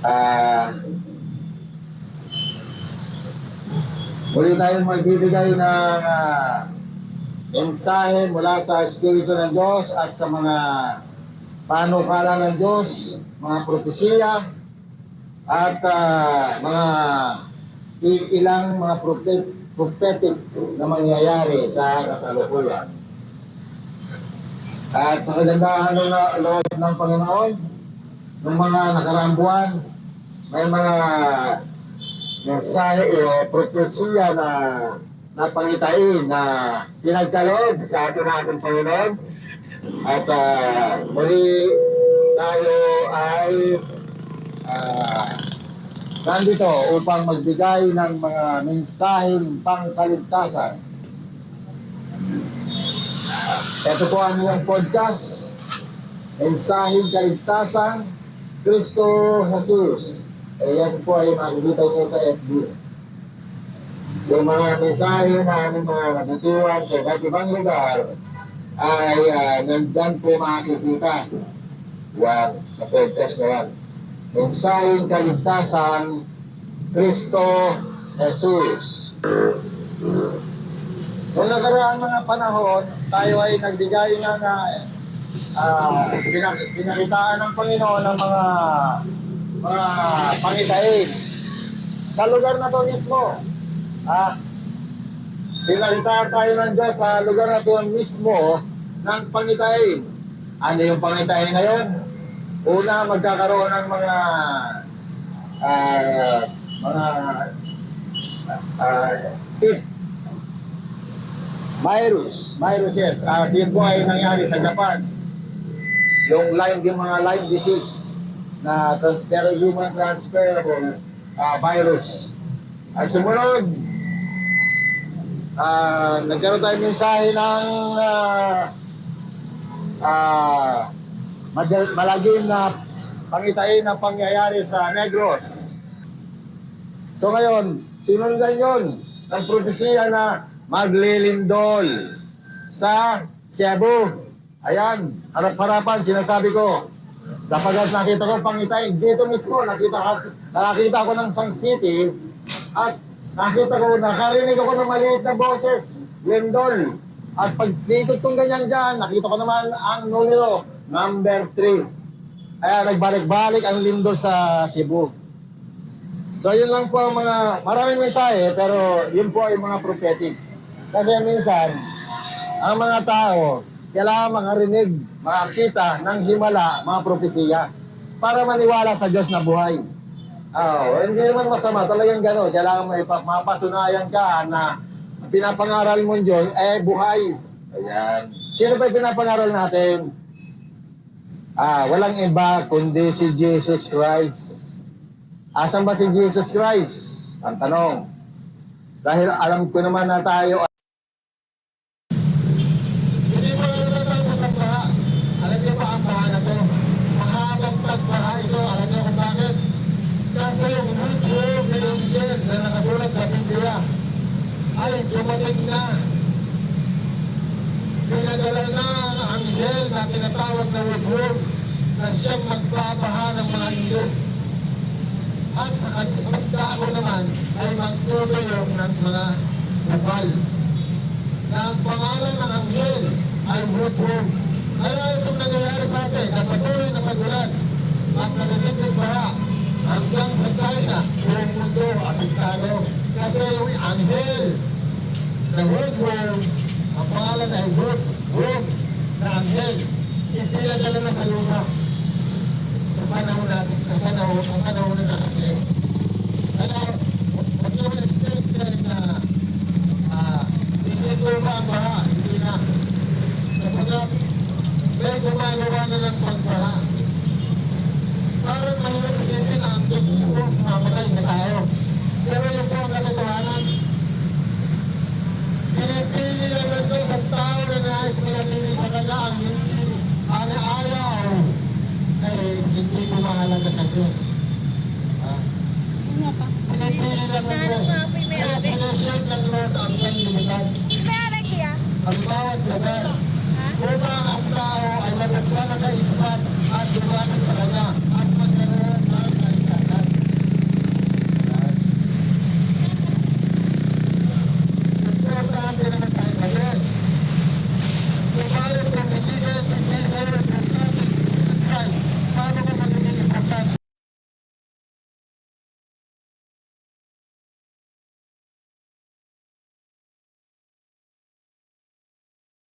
Ah, Muli tayong magbibigay ng mensahe mula sa Espiritu ng Diyos at sa mga panukala ng Diyos, mga propesiya at mga ilang mga prophetic na mangyayari sa kasalukuyan. At sa kagandahan ng loob ng Panginoon, ng mga nakaraang buwan, may mga mensahe propesya na napangitain na pinagkaloob sa ating Panginoon. At muli tayo ay nandito upang magbigay ng mga mensaheng pangkaligtasan. Ito po ang iyong podcast, Mensaheng Kaligtasan, Kristo Jesus. Yan po ay makikita nyo sa FB. Yung mga mensahe na aming mga nabutiwan sa iba't ibang lugar ay nandyan po makikita. Yan, sa podcast na yan. Mensaheng Kaligtasan, Kristo Jesus. Noong nakaraang mga panahon, tayo ay nagbigay ng pinakitaan ng Panginoon ng mga pangitain sa lugar na to mismo. Pinakitaan tayo ng Diyos sa lugar na to mismo ng pangitain. Ano yung pangitain ngayon? Una, magkakaroon ng mga virus, yes. Yun po ay nangyari sa Japan. Yung mga Lyme disease na human transferable virus. At sumunod, nagkaroon tayo mensahe ng malagim na pangitain na pangyayari sa Negros. So ngayon, sinundan yun ng propesiya na maglilindol sa Cebu. Ayan, harap-harapan, sinasabi ko. Dapat nakita ko pangitain. Dito mismo, nakakita ko ng San City at nakarinig ako ng maliit na boses, lindol. At pag dito itong ganyan dyan, nakita ko naman ang numero, number 3. Ayan, nagbalik-balik ang lindol sa Cebu. So yun lang po ang maraming mensahe, pero yun po ay mga prophetic. Kasi minsan, ang mga tao, kailangan makarinig, makakita ng himala, mga propesiya, para maniwala sa Diyos na buhay. Hindi naman masama, talagang gano'n. Kailangan mapatunayan ka na pinapangaral mo Diyos, buhay. Ayan. Sino ba pinapangaral natin? Walang iba kundi si Jesus Christ. Asan ba si Jesus Christ? Ang tanong. Dahil alam ko naman na tayo na nakasulat sa Biblia ay dumating na. Pinadala na ang anghel na tinatawag na Woodworm na siyang magbabaha ng mga ilog. At sa kanyang dako naman ay magtutulong ng mga bukal. Na ang pangalan ng anghel ay Woodworm. Kaya itong nangyayari sa atin na patuloy na pagulan at nagagandang baha hanggang sa China, buong mundo, apektado. Kasi yung anghel na Woodworm, ang pangalan ay Woodworm na anghel, ipinadala na sa lupa sa panahon natin, ang panahon na natin. Kaya, huwag nyo ma-expect na hindi lupa ang baha, hindi na. Sapagkat may gumagawa na ng pagbaha. Parang mahirap isipin na ang Diyos mismo mamatay sa tao. Pero yung po ang katotohanan. Pinipili lang ng Diyos ang tao na nais manatili sa kanya ang hindi, ang ayaw ay hindi pumahalaga sa Diyos.